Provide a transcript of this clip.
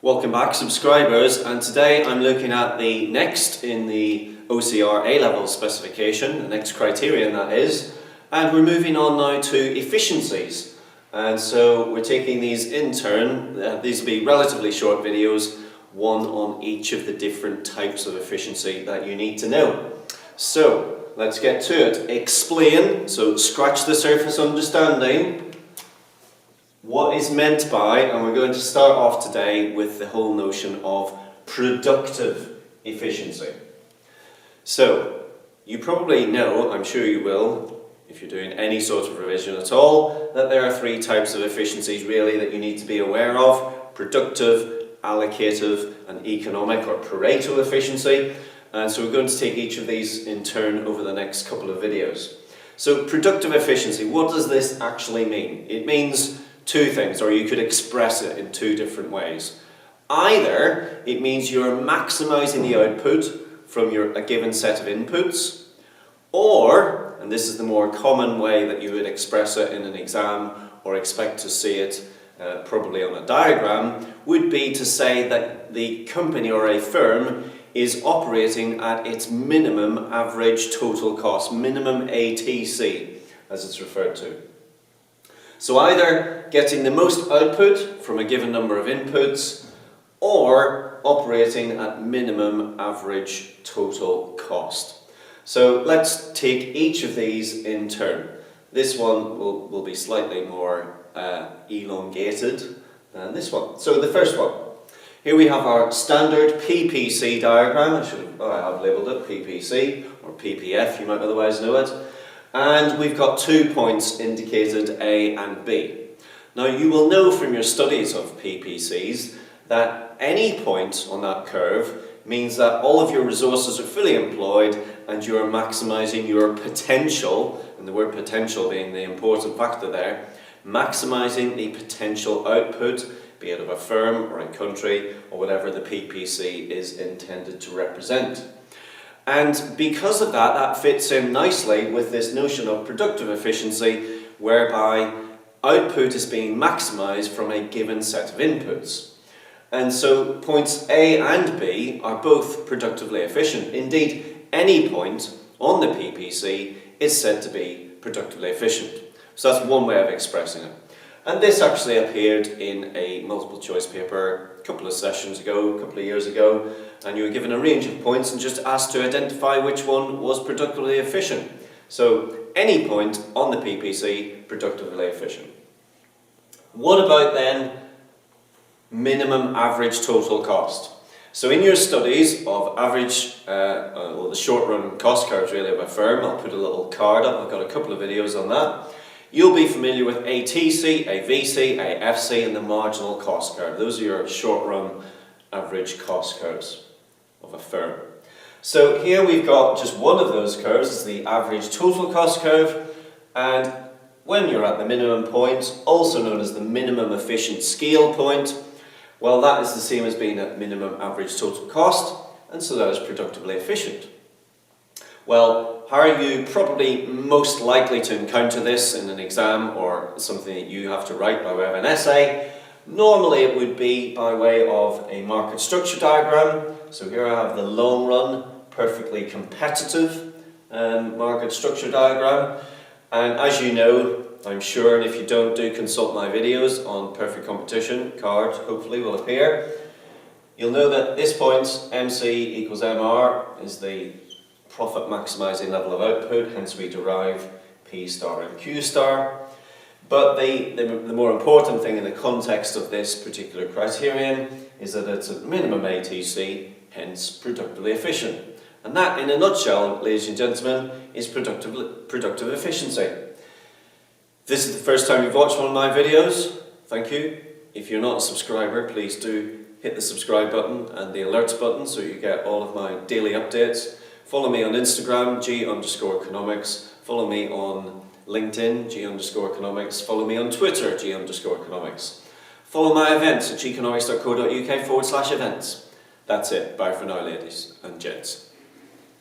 Welcome back, subscribers, and today I'm looking at the next in the OCR A-level specification, the next criterion that is, and we're moving on now to efficiencies. And so we're taking these in turn. These will be relatively short videos, one on each of the different types of efficiency that you need to know. So let's get to it. Explain, so scratch the surface understanding. What is meant by, and we're going to start off today with the whole notion of productive efficiency. So, you probably know, I'm sure you will, if you're doing any sort of revision at all, that there are three types of efficiencies really that you need to be aware of: productive, allocative, and economic or Pareto efficiency. And so we're going to take each of these in turn over the next couple of videos. So, productive efficiency, what does this actually mean? It means two things, or you could express it in two different ways. Either it means you're maximizing the output from a given set of inputs, or, and this is the more common way that you would express it in an exam or expect to see it probably on a diagram, would be to say that the company or a firm is operating at its minimum average total cost, minimum ATC as it's referred to. So either getting the most output from a given number of inputs, or operating at minimum average total cost. So let's take each of these in turn. This one will be slightly more elongated than this one. So the first one. Here we have our standard PPC diagram. I have labelled it PPC, or PPF, you might otherwise know it. And we've got 2 points indicated, A and B. Now you will know from your studies of PPCs that any point on that curve means that all of your resources are fully employed and you are maximising your potential, and the word potential being the important factor there, maximising the potential output, be it of a firm or a country or whatever the PPC is intended to represent. And because of that, that fits in nicely with this notion of productive efficiency, whereby output is being maximised from a given set of inputs. And so points A and B are both productively efficient. Indeed, any point on the PPC is said to be productively efficient. So that's one way of expressing it. And this actually appeared in a multiple choice paper a couple of sessions ago, a couple of years ago, and you were given a range of points and just asked to identify which one was productively efficient. So any point on the PPC, productively efficient. What about then minimum average total cost? So in your studies of average, or the short run cost curves really of a firm, I'll put a little card up, I've got a couple of videos on that. You'll be familiar with a TC, a VC, a FC, and the marginal cost curve. Those are your short-run average cost curves of a firm. So here we've got just one of those curves, it's the average total cost curve, and when you're at the minimum point, also known as the minimum efficient scale point, well, that is the same as being at minimum average total cost, and so that is productively efficient. Well, how are you probably most likely to encounter this in an exam or something that you have to write by way of an essay? Normally it would be by way of a market structure diagram. So here I have the long run, perfectly competitive market structure diagram. And as you know, I'm sure, and if you don't, do consult my videos on perfect competition. Card hopefully will appear. You'll know that this point, MC equals MR, is the profit maximizing level of output, hence we derive P star and Q star. But the more important thing in the context of this particular criterion is that it's at minimum ATC, hence productively efficient. And that, in a nutshell, ladies and gentlemen, is productive efficiency. If this is the first time you've watched one of my videos, thank you. If you're not a subscriber, please do hit the subscribe button and the alerts button so you get all of my daily updates. Follow me on Instagram, G_economics. Follow me on LinkedIn, G_economics. Follow me on Twitter, G_economics. Follow my events at geconomics.co.uk/events. That's it. Bye for now, ladies and gents.